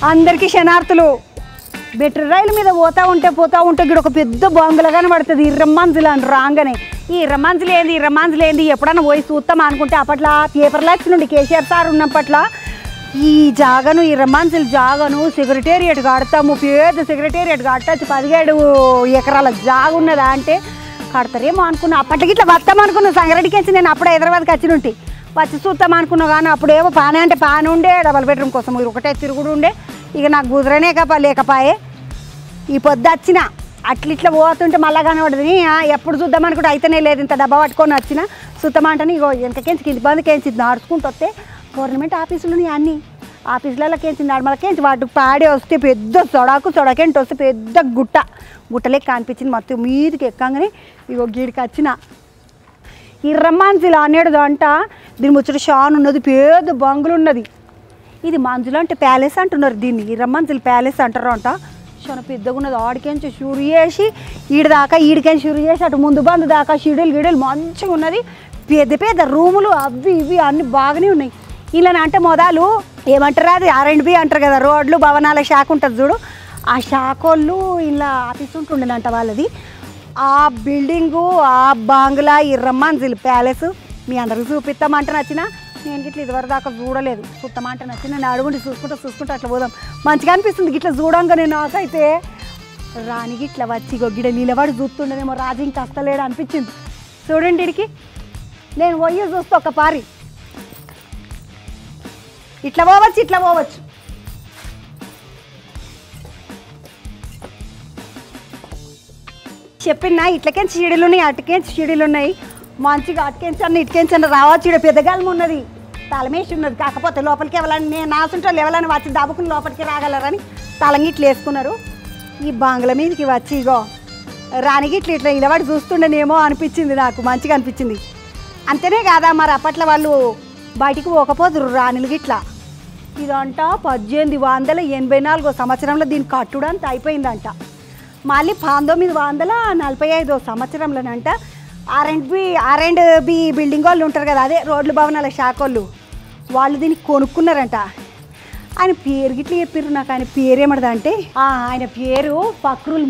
అందరికీ శనార్థులు. బెటర్ రైలు మీద పోతా ఉంటే ఇక్కడ ఒక పెద్ద బాంబులా కనబడుతుంది. ఇర్రమ్మంజులు అని రాగానే ఈ ఇర్రమ్మంజులు ఏంది ఎప్పుడన్నా పోయి చూస్తామా అనుకుంటే అప్పట్లో పేపర్లో నుండి కేసీఆర్ సార్ ఉన్నప్పట్లో ఈ జాగను ఇర్రమ్మంజుల జాగను సెక్రటేరియట్ కడతాము, పెద్ద సెక్రటేరియట్ కట్టచ్చు, 17 ఎకరాల జాగ ఉన్నదా అంటే కడతారేమో అనుకున్నా. అప్పటికి ఇట్లా వస్తామనుకున్నా. సంగారెడ్డికి వచ్చి నేను అప్పుడే హైదరాబాద్కి వచ్చినుంటి వచ్చి చూద్దాం అనుకున్నా. కానీ అప్పుడేమో పానే అంటే పానే ఉండే, డబల్ బెడ్రూమ్ కోసం ఒకటే తిరుగుడు ఉండే. ఇక నాకు కుదరనే లేకపాయే. ఈ పొద్దు వచ్చిన అట్లిట్లా పోతుంటే మళ్ళా కనబడదు. ఎప్పుడు చూద్దాం అనుకుంటే అయితేనే లేదు. ఇంత డబ్బా పట్టుకొని వచ్చిన చూద్దామంటే ఇగో వెనకకేంచి కింది బందికేంచి నడుచుకుంటూ వస్తే గవర్నమెంట్ ఆఫీసులు అన్నీ ఆఫీసులకేంచి నడమలకేంచి వాటికి పాడే వస్తే పెద్ద సొడకేంటి వస్తే పెద్ద గుట్టలెక్క అనిపించింది. మొత్తం మీదికి ఎక్కగానే ఇగో గీడికి వచ్చిన ఇర్రమ్మంజులు అనేడు అంట. దీని ముచ్చట షాన్ ఉన్నది, పెద్ద బంగులు ఉన్నది. ఇది మంజులు అంటే ప్యాలెస్ అంటున్నారు. దీన్ని ఇర్రమ్మంజులు ప్యాలెస్ అంటారు అంట. చాలా పెద్దగా ఉన్నది. ఆడికెంచి షూరు చేసి ఈడికెంచి షూరు చేసి అటు ముందు బందు దాకా షిడీలు మంచిగా ఉన్నది. పెద్ద రూములు అవి ఇవి అన్నీ బాగానే ఉన్నాయి. ఇలా అంటే మొదలు ఏమంటారు అది R&B అంటారు కదా, రోడ్లు భవనాల శాఖ ఉంటుంది చూడు. ఆ శాఖ వాళ్ళు ఇలా ఆఫీస్ ఉంటుండేనంట వాళ్ళది. ఆ బిల్డింగు ఆ బాంగ్లా ఇర్రమ్మంజులు ప్యాలెస్ మీ అందరికి చూపిస్తామంటే నచ్చిన. నేను గిట్ల ఇదివరకు దాకా చూడలేదు. చూస్తామంటే నచ్చిన. నేను అడుగుండి చూసుకుంటూ అట్లా పోదాం. మంచిగా అనిపిస్తుంది గిట్లా చూడంగానే. నాకైతే రాణి గిట్ల వచ్చి గిడ నిలబడి చూస్తుండేమో రాజు ఇంకా వస్తలేడు అనిపించింది. చూడండి ఇడికి నేను పోయి చూస్తే ఒక పారి ఇట్లా పోవచ్చు. చెప్పినా ఇట్లకేంచి చీడీలు ఉన్నాయి, అటుకేంచి చీడీలు ఉన్నాయి. మంచిగా అటుకేంచి అన్న ఇటుకేంచి అన్న రావచ్చు. ఇక్కడ పెద్దగాలం ఉన్నది, తలమేసి ఉన్నది. కాకపోతే లోపలికి ఎవరని నేను నాసుంటే ఎవరైనా వచ్చి దబ్బుకుని లోపలికి రాగలరని తలంగిట్లు వేసుకున్నారు. ఈ బాంగ్లా మీదకి వచ్చి ఇగో రాణికి ఇట్లా నిలబడి చూస్తుండేనేమో అనిపించింది. నాకు మంచిగా అనిపించింది. అంతేనే కాదా మరి అప్పట్లో వాళ్ళు బయటికి పోకపోదురు రాణులు గిట్లా. ఇదంట 1884 సంవత్సరంలో దీని కట్టుడంతా అయిపోయిందంట. మళ్ళీ 1945 సంవత్సరంలోనంట R&B బిల్డింగ్ వాళ్ళు ఉంటారు కదా, అదే రోడ్లు భవనాల శాఖ వాళ్ళు దీన్ని కొనుక్కున్నారంట. ఆయన పేరు గిట్లా చెప్పారు నాకు. ఆయన పేరు ఏమడదంటే ఆయన పేరు ఫక్రుల్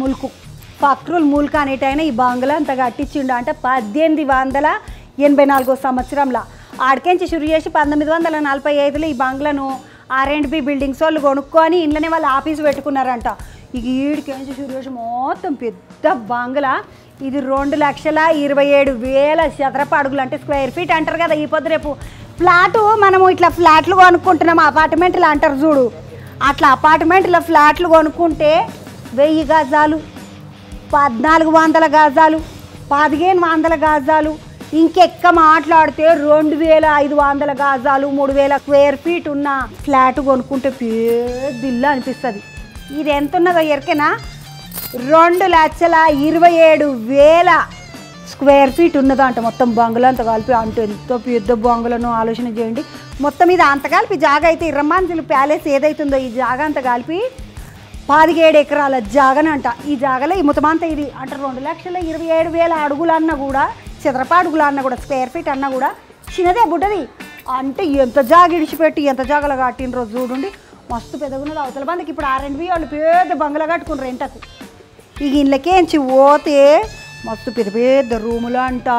ముల్క్ అనేటైనా ఈ బంగ్లా అంత కట్టించిండు అంట 1884 సంవత్సరంలో. ఆడికెంచి షురు చేసి 1945లో ఈ బంగ్లాను R&B బిల్డింగ్స్ వాళ్ళు కొనుక్కొని ఇంట్లోనే వాళ్ళు ఆఫీసు పెట్టుకున్నారంట. ఇక ఈడికెంచి షురు చేసి మొత్తం పెద్ద బంగ్లా. ఇది 2,27,000 చదరపు అడుగులు అంటే స్క్వేర్ ఫీట్ అంటారు కదా. ఈ పొద్దు రేపు ఫ్లాటు మనము ఇట్లా ఫ్లాట్లు కొనుక్కుంటున్నాం, అపార్ట్మెంట్లు అంటారు చూడు. అట్లా అపార్ట్మెంట్లో ఫ్లాట్లు కొనుక్కుంటే 1000 గజాలు, 1400 గజాలు, 1500 గజాలు, ఇంకెక్క మాట్లాడితే 2500 గజాలు, 3000 స్క్వేర్ ఫీట్ ఉన్న ఫ్లాట్ కొనుక్కుంటే పెద్ద ఇల్లు అనిపిస్తుంది. ఇది ఎంత ఉన్నదో ఎరికేనా? 2,27,000 స్క్వేర్ ఫీట్ ఉన్నదంట మొత్తం బంగ్లా అంతా కలిపి. అంటే ఎంతో పెద్ద బంగ్లాను ఆలోచన చేయండి. మొత్తం ఇది అంత కలిపి జాగా అయితే ఇర్రమ్మంజులు ప్యాలెస్ ఏదైతుందో ఈ జాగా అంతా కలిపి 17 ఎకరాల జాగనంట. ఈ జాగాలో ఈ మొత్తమంతా ఇది అంటే 2,27,000 అడుగులు అన్నా కూడా, చదరపు అడుగులు అన్నా కూడా, స్క్వేర్ ఫీట్ అన్నా కూడా చిన్నదే బుడ్డది. అంటే ఎంత జాగ ఇడిచిపెట్టి ఎంత జాగలో కట్టిన రోజు చూడండి. మస్తు పెద్దగున్నది. అవతల బందికి ఇప్పుడు R&B వాళ్ళు పెద్ద బంగ్లా కట్టుకుని రెంటకు. ఇక ఇళ్ళకేంచి పోతే మస్తు పెద్ద రూములు అంట.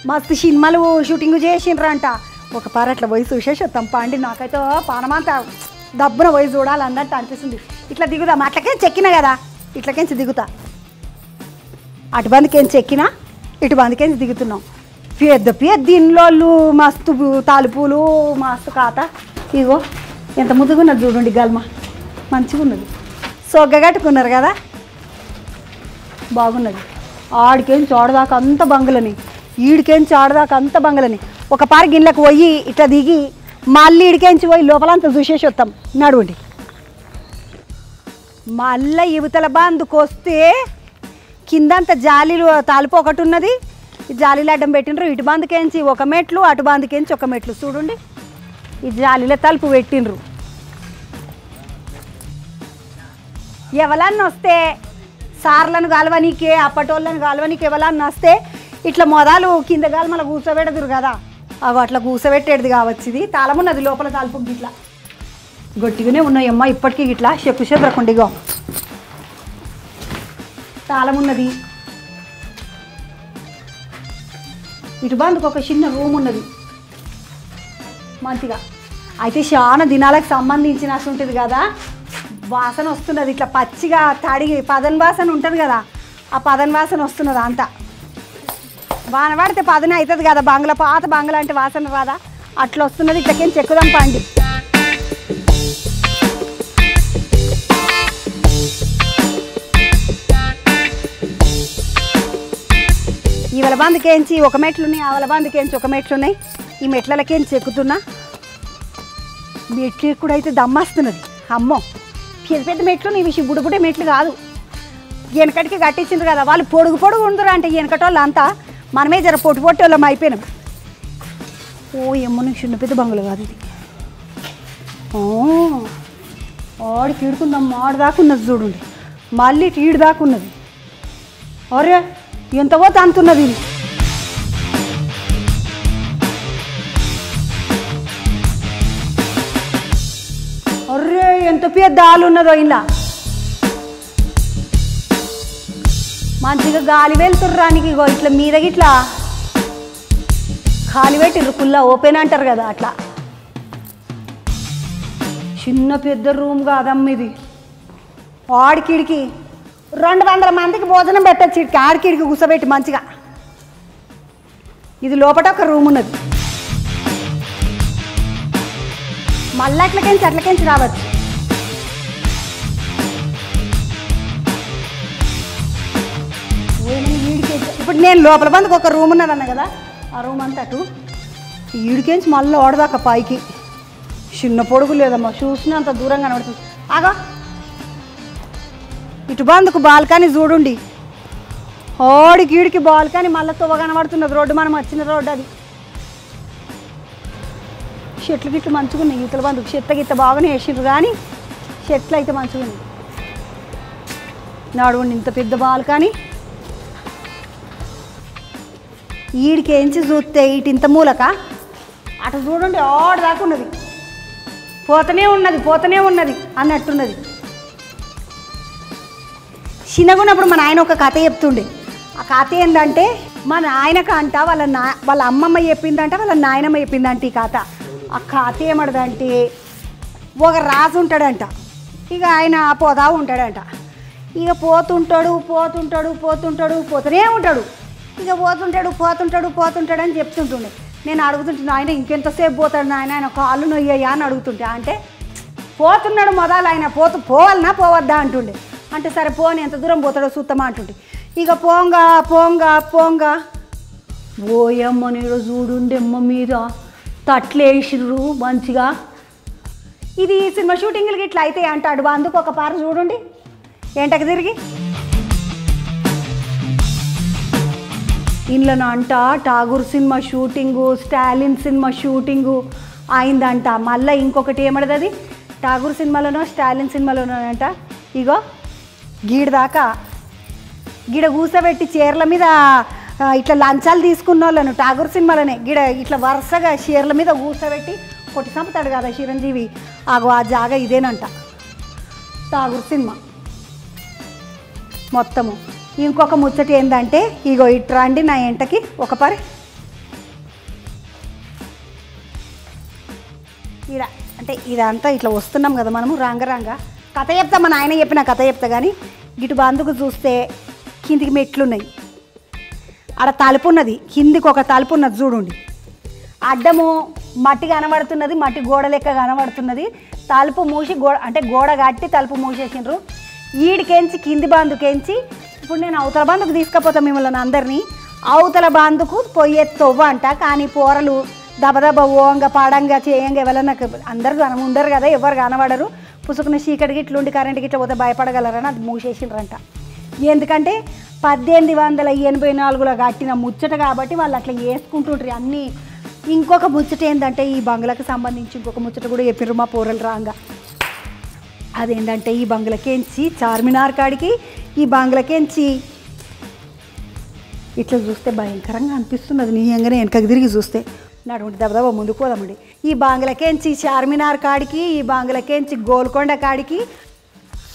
మస్తు సినిమాలు షూటింగ్ చేసిండ్రంట. ఒక అట్లా పోయి చూసేసి వస్తాం పండి. నాకైతే పానమంతా దబ్బున పోయి చూడాలి అన్నట్టు అనిపిస్తుంది. ఇట్లా దిగుదాం. అట్లకేంచి ఎక్కినా కదా, ఇట్లకేంచి దిగుతా. అటు బందికేంచి ఎక్కినా, ఇటు బందికేంచి దిగుతున్నాం. పెద్ద ఇల్లోళ్ళు మస్తు తలుపులు మస్తు కాత. ఇగో ఎంత ముద్దుగా ఉన్నది చూడండి. గల్మ మంచిగా ఉన్నది. సొగ్గ కట్టుకున్నారు కదా, బాగున్నది. ఆడికేంచి ఆడదాకా అంత బంగ్లని, ఈడికేంచి ఆడదాకా అంత బంగ్లని. ఒక పారి గిన్నెలకు పోయి ఇట్లా దిగి మళ్ళీ ఈడికేంచి పోయి లోపలంతా చూసేసి వస్తాం. నడవండి. మళ్ళీ యువతల బందుకు వస్తే కిందంతా జాలీలు తలుపు ఒకటి ఉన్నది. ఈ జాలీలు అడ్డం పెట్టిండ్రు. ఇటు బందుకేంచి ఒక మెట్లు, అటు బందుకేంచి ఒక మెట్లు. చూడండి ఈ జాలీల తలుపు పెట్టిండ్రు. ఎవరన్నా వస్తే సార్లను కలవనీకే, అప్పటోళ్ళని కలవనీకి ఎవరన్నా వస్తే ఇట్లా మొదలు కింద గాలి కూర్చోబెడదురు కదా, అవి అట్లా కూర్చోబెట్టేది కావచ్చు. ఇది తాళమున్నది లోపల తలుపు. ఇట్లా గట్టిగానే ఉన్నాయమ్మా ఇప్పటికీ ఇట్లా చెక్కు చెదరకుండిగో తాళం ఉన్నది. ఇటు బందుకు ఒక చిన్న రూమ్ ఉన్నది మంచిగా. అయితే చాలా దినాలకు సంబంధించిన ఉంటుంది కదా, వాసన వస్తున్నది ఇట్లా పచ్చిగా తడిగి పదన్ వాసన ఉంటుంది కదా, ఆ పదన్ వాసన వస్తున్నది అంతా. వాన పడితే పదన అవుతుంది కదా బంగ్లా, పాత బంగ్లా అంటే వాసన రాదా, అట్లా వస్తున్నది. ఇట్లకేం చెక్కుదాం పండి. ఈ వలబందుకేంచి ఒక మెట్లు ఉన్నాయి, ఆ వలబందుకేంచి ఒక మెట్లు ఉన్నాయి. ఈ మెట్లకేంచి ఎక్కుతున్నా. మెట్లు కూడా అయితే దమ్మస్తున్నది. అమ్మో పెద్ద పెద్ద మెట్లు ఇవి బుడబుడే మెట్లు కాదు, వెనకటికి కట్టించిండ్రు కదా వాళ్ళు. పొడుగు పొడుగు ఉందరు అంటే వెనకటోళ్ళు అంతా, మనమే జర పొట్టు పొట్టి వాళ్ళం అయిపోయినాం. ఓ ఎమ్మో నీకు చిన్న పెద్ద బంగులు కాదు ఇది. ఆడికి ఈడుకుందాం, ఆడు దాకున్నది చూడండి, మళ్ళీ ఈడు దాకున్నది. అరే ఎంత పోతే అంతున్నది ఇది. అర్రే ఎంత పెద్ద ఆలు ఉన్నదో ఇలా. మంచిగా గాలి వెళ్తుర్రానికి ఇగో ఇట్లా మీద ఇట్లా ఖాళీ పెట్టిర్రు, కుల్లా ఓపెన్ అంటారు కదా అట్లా. చిన్న పెద్ద రూమ్ కాదమ్మ ఇది. ఆడికిడికి 200 మందికి భోజనం పెట్టచ్చు. ఇడికి ఆడికిడికి కూర్చోబెట్టి మంచిగా. ఇది లోపల ఒక రూమ్ ఉన్నది. మళ్ళీ అట్లకెంచి రావచ్చు. ఇప్పుడు నేను లోపల బందుకు ఒక రూమ్ ఉన్నదన్న కదా, ఆ రూమ్ అంతా అటు ఈడికేంచి మళ్ళీ ఓడదాకా పైకి. చిన్న పొడుగు లేదమ్మా, చూసినంత దూరంగా కనబడుతుంది. ఆగా ఇటు బందుకు బాల్కనీ చూడండి, ఓడికి ఈడికి బాల్కనీ మళ్ళీ తువ్వ కనబడుతున్నది. రోడ్డు మనం వచ్చిన రోడ్డు అది. చెట్లు గిట్లు మంచిగా ఉన్నాయి. ఈతల బందుకు చెత్త గిత్త బాగానే వేసిండ్రు కానీ చెట్లు అయితే మంచిగా ఉన్నాయి. నడువండి ఇంత పెద్ద బాల్కనీ. ఈడికేంచి చూస్తే ఇటు ఇంత మూలక అటు చూడండి ఆడు దాకా ఉన్నది. పోతనే ఉన్నది అన్నట్టున్నది. చిన్నగున్నప్పుడు మా నాయన ఒక కథ చెప్తుండే. ఆ కథ ఏంటంటే మా నాయనకు అంట వాళ్ళ అమ్మమ్మ చెప్పిందంట, వాళ్ళ నాయనమ్మ చెప్పిందంట ఈ కథ. ఆ కథ ఏమడదంటే ఒక రాజు ఉంటాడంట, ఇక ఆయన పోతా ఉంటాడంట. ఇక పోతుంటాడు పోతూనే ఉంటాడు. ఇక పోతుంటాడు అని చెప్తుంటుండే. నేను అడుగుతుంటున్నా, ఆయన ఇంకెంతసేపు పోతాడు నాయన, ఆయన కాళ్ళు నొయ్యా అని అడుగుతుంటే, అంటే పోతున్నాడు మొదలు ఆయన పోవాలన్నా పోవద్దా అంటుండే. అంటే సరే పోని ఎంత దూరం పోతాడో చూస్తామా అంటుండే. ఇక పోంగా ఓయమ్మ నీడు చూడుండెమ్మ మీద తట్లేసిర్రు మంచిగా. ఇది సినిమా షూటింగ్లకి ఇట్లా అయితే అంటాడు. అందుకు ఒక పార చూడండి ఎంటకు తిరిగి. ఇంట్లోన అంట Tagore cinema shooting, Stalin cinema shooting అయిందంట. మళ్ళీ ఇంకొకటి ఏమడది, అది ఠాగూర్ సినిమాలోనో స్టాలిన్ సినిమాలోనో అంట. ఇగో గీడదాకా గిడ కూసబెట్టి చీరల మీద ఇట్లా లంచాలు తీసుకున్న వాళ్ళను ఠాగూర్ సినిమాలోనే ఇట్లా వరుసగా చీరల మీద కూసబెట్టి కొట్టి చంపుతాడు కదా చిరంజీవి. ఆ జాగా ఇదేనంట ఠాగూర్ సినిమా మొత్తము. ఇంకొక ముచ్చట ఏంటంటే ఇగో ఇట్రండి నా ఎంటకి ఒక పరి ఇలా. అంటే ఇదంతా ఇట్లా వస్తున్నాం కదా మనము రాంగ కథ చెప్తా, మా నాయన చెప్పిన కథ చెప్తా. కానీ ఇటు బందుకు చూస్తే కిందికి మెట్లున్నాయి, ఆడ తలుపు ఉన్నది, కిందికి ఒక తలుపు ఉన్నది చూడండి. అడ్డము మట్టి కనబడుతున్నది, మట్టి గోడ లెక్క కనబడుతున్నది. తలుపు మూసి అంటే గోడ కట్టి తలుపు మూసేసిండ్రు. ఈడికెంచి కింది బందుకెంచి ఇప్పుడు నేను అవతల బందుకు తీసుకుపోతాను మిమ్మల్ని అందరినీ. అవతల బందుకు పొయ్యే తొవ్వ అంట. కానీ పోరలు దబదబ ఓంగ పాడంగా చేయంగా ఎవరన్నా అందరు ఉండరు కదా, ఎవరు కనబడరు. పుసుకున్న చీకటి గిట్లుండి కరెంటు గిట్ల పోతే భయపడగలరని అది మూసేసిండ్రంట. ఎందుకంటే 1884లో కట్టిన ముచ్చట కాబట్టి వాళ్ళు అట్లా వేసుకుంటుంటారు అన్నీ. ఇంకొక ముచ్చట ఏంటంటే ఈ బంగ్లాకి సంబంధించి ఇంకొక ముచ్చట కూడా చెప్పిర్రు మా పోరలు రాంగా. అదేంటంటే ఈ బంగ్లాకేంచి చార్మినార్ కాడికి ఈ బంగ్లాకేంచి ఇట్లా చూస్తే భయంకరంగా అనిపిస్తున్నది. నిజంగానే వెనకకి తిరిగి చూస్తే నడుముండి దెబ్బ ముందుకు పోదామండి. ఈ బాంగ్లకేంచి చార్మినార్ కాడికి, ఈ బాంగ్లకేంచి గోల్కొండ కాడికి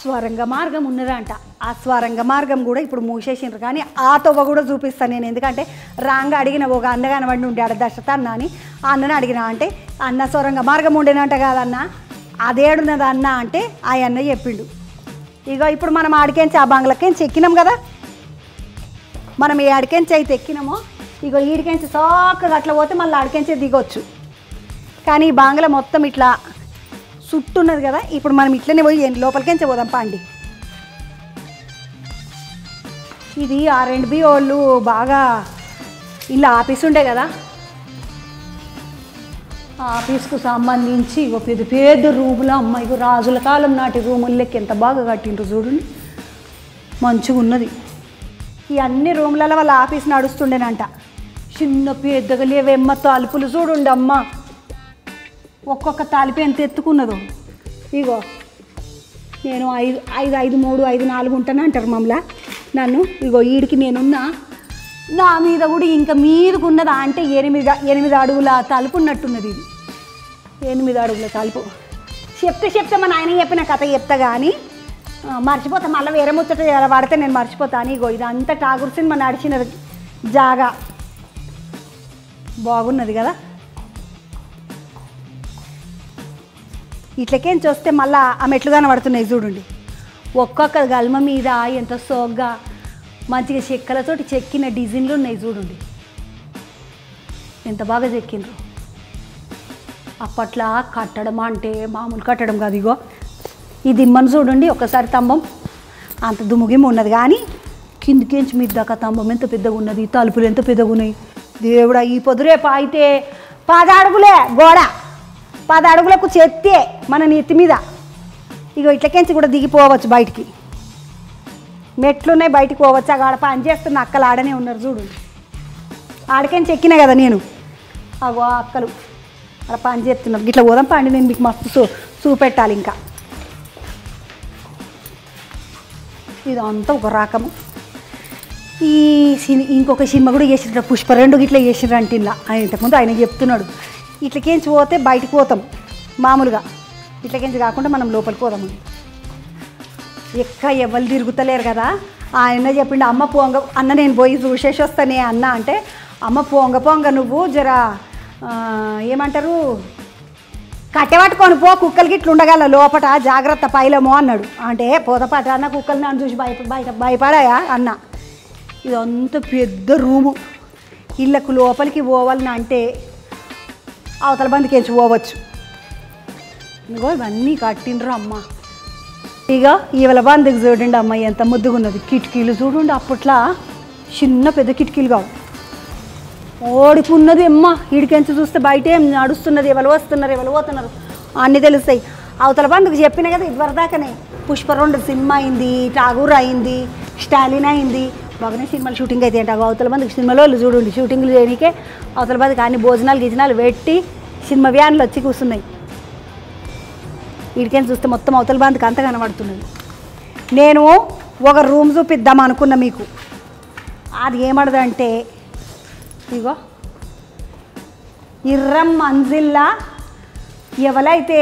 స్వరంగ మార్గం ఉన్నదంట. ఆ స్వరంగ మార్గం కూడా ఇప్పుడు మూసేసిండ్రు, కానీ ఆ తవ్వ కూడా చూపిస్తాను నేను. ఎందుకంటే రాంగా అడిగిన ఒక అన్న కనబడి ఉండే ఆడ దశరథ అన్న అని, ఆ అన్నని అడిగిన అంటే అన్న స్వరంగ మార్గం ఉండేనంట కాదన్న, అదేడున్నది అన్న అంటే ఆ అన్న చెప్పిండు. ఇక ఇప్పుడు మనం ఆడికెంచి ఆ బాంగ్లకేంచి ఎక్కినాం కదా, మనం ఈ ఆడికెంచి అయితే ఎక్కినామో ఇగో ఈడికెంచి చక్కగా అట్లా పోతే మళ్ళీ ఆడికెంచి దిగొచ్చు. కానీ ఈ బాంగ్లా మొత్తం ఇట్లా చుట్టున్నది కదా, ఇప్పుడు మనం ఇట్లనే పోయి లోపలికెంచి పోదాం పాండి. ఇది R&B వాళ్ళు బాగా ఇలా ఆఫీస్ ఉండే కదా, ఆ ఆఫీస్కు సంబంధించి ఇగో పెద్ద పెద్ద రూములు అమ్మ, ఇగో రాజుల కాలం నాటి రూములు లెక్క ఎంత బాగా కట్టిండ్రు చూడండి, మంచిగా ఉన్నది. ఈ అన్ని రూములలో వాళ్ళ ఆఫీస్ నడుస్తుండేనంట. చిన్న పెద్దగా లేవెమ్మ తలుపులు చూడండి అమ్మ, ఒక్కొక్క తలుపు ఎంత ఎత్తుకున్నదో. ఇగో నేను 5'3" 5'4" ఉంటానంటారు మమ్మల్ని నన్ను. ఇగో ఈడికి నేనున్నా, నా మీద కూడా ఇంకా మీదకు ఉన్నదా అంటే 8 అడుగుల తలుపు ఉన్నట్టున్నది. ఇది 8 అడుగుల తలుపు. చెప్తే మా నాయన చెప్పిన కథ చెప్తా కానీ మర్చిపోతా, మళ్ళీ వేరే ముచ్చట పడితే నేను మర్చిపోతాను. ఇగో ఇదంతా ఠాగూర్ సినిమా నడిచిన జాగా బాగున్నది కదా. ఇట్లకేంచి వస్తే మళ్ళీ ఆ మెట్లు కనబడుతున్నాయి చూడండి, ఒక్కొక్క గల్మ మీద ఎంత సోగ్గా మంచిగా చెక్కలతోటి చెక్కిన డిజైన్లు ఉన్నాయి చూడండి, ఎంత బాగా చెక్కిండ్రు. అప్పట్లో కట్టడం అంటే మామూలు కట్టడం కాదు. ఇగో ఈ దిమ్మను చూడండి ఒకసారి, స్తంభం అంత దుమ్ముగిమ్మ ఉన్నది, కానీ కిందికించి మీద దాకా స్తంభం ఎంత పెద్దగా ఉన్నది, తలుపులు ఎంత పెద్దగా ఉన్నాయి. దేవుడా, ఈ పొద్దురేపు అయితే 10 అడుగులే గోడ, 10 అడుగులకు చెత్తే మన నెత్తి మీద. ఇగో ఇట్లకేంచి కూడా దిగిపోవచ్చు బయటికి, మెట్లున్నాయి బయటికి పోవచ్చు. ఆడ పని చేస్తున్న అక్కలు ఆడనే ఉన్నారు చూడండి, ఆడికేంచి ఎక్కినా కదా నేను, అగో అక్కలు అలా పని చేస్తున్నారు. ఇట్లా పోదాం పండి, నేను మీకు మస్తు చూపెట్టాలి. ఇంకా ఇదంతా ఒక రకము. ఈ ఇంకొక సినిమా కూడా చేసిండ్రు, పుష్ప 2 ఇట్లా చేసిండ్రు అంటే ఇలా ఆయన ఇంతకుముందు ఆయన చెప్తున్నాడు. ఇట్లకేంచి పోతే బయటికి పోతాం మామూలుగా, ఇట్లకేంచి కాకుండా మనం లోపలికి పోదాము. ఎక్క ఎవరు తిరుగుతలేరు కదా. ఆయన చెప్పిండు, అమ్మ పోంగ అన్న నేను పోయి చూసేసి వస్తానే అన్న అంటే, అమ్మ పోంగ నువ్వు జర ఏమంటారు కట్టెపట్టుకొని పో, కుక్కలకి ఇట్లా ఉండగల లోపట జాగ్రత్త పైలమో అన్నాడు. అంటే పోతపాట అన్న కుక్కలు నన్ను చూసి భయపడాయా అన్న. ఇదంతా పెద్ద రూము, ఇళ్ళకు లోపలికి పోవాలని అంటే అవతల బందికేంచి పోవచ్చు. ఇగో ఇవన్నీ కట్టిండ్రు అమ్మ. ఇక ఇవాళ బందికి చూడండి అమ్మ ఎంత ముద్దుగా ఉన్నది. కిటికీలు చూడండి, అప్పట్లో చిన్న పెద్ద కిటికీలు కావు, ఓడికున్నది అమ్మ. ఈడికెంచి చూస్తే బయట ఏం నడుస్తున్నది, ఎవరు వస్తున్నారు ఎవరు పోతున్నారు అన్నీ తెలుస్తాయి. అవతల బంధుకు చెప్పిన కదా ఇదివరదాకానే, పుష్ప 2 సినిమా అయింది, ఠాగూర్ అయింది, స్టాలిన్ అయింది, బాగానే సినిమాలు షూటింగ్ అయితే అంట. అవతల బంధుకు సినిమాలో చూడండి షూటింగ్లు చేయడానికే అవతల బంధుకు అన్ని భోజనాలు పెట్టి సినిమా వ్యాన్లు వచ్చి కూర్చున్నాయి. వీడికేం చూస్తే మొత్తం అవతల బంధుకు అంతా కనబడుతున్నది. నేను ఒక రూమ్ చూపిద్దాం అనుకున్నా మీకు, అది ఏమడదంటే ఇగో ఇర్రం మంజిల్లా ఎవరైతే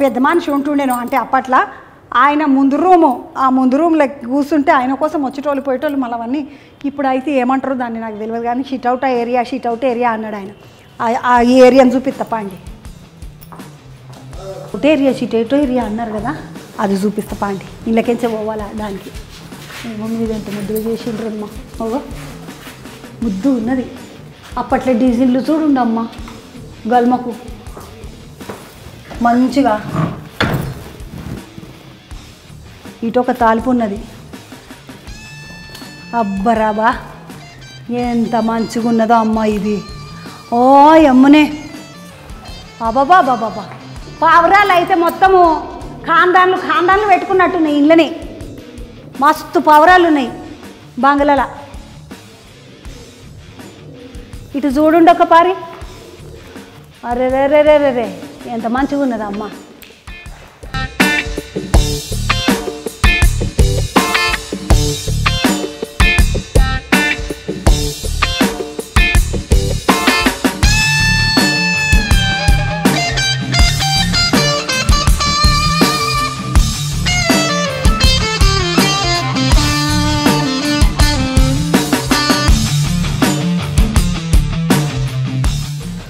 పెద్ద మనిషి ఉంటుండేనో అంటే అప్పట్లో ఆయన ముందు రూము, ఆ ముందు రూమ్లో కూర్చుంటే ఆయన కోసం వచ్చేటోళ్ళు పోయేటోళ్ళు మళ్ళీ అవన్నీ. ఇప్పుడు అయితే ఏమంటారు దాన్ని నాకు తెలియదు, కానీ షీట్అవుట్ ఏరియా అన్నాడు ఆయన. ఆ ఏరియాని చూపిస్తా అండి, షీట్అవుట్ ఏరియా అన్నారు కదా, అది చూపిస్తా అండి. ఇళ్ళకెంచే పోవాలా దానికి. మీద ఎంత ముద్దుగా చేసిండ్రు అమ్మ, ఓగో ముద్దు ఉన్నది. అప్పట్లో డీజిల్లు చూడుండమ్మ గల్మకు మంచిగా. ఇటు ఒక తాలిపు ఉన్నది, అబ్బరాబా ఎంత మంచిగా ఉన్నదో అమ్మ ఇది. ఓ అమ్మనే అబాబాబాబా, పావురాలు అయితే మొత్తము ఖాందాన్లు పెట్టుకున్నట్టున్నాయి ఇళ్ళని, మస్తు పావురాలు ఉన్నాయి బంగ్లాల. ఇటు చూడుండి ఒక పారి, అరే రే రే రే రే ఎంత మంచిగా ఉన్నది అమ్మ.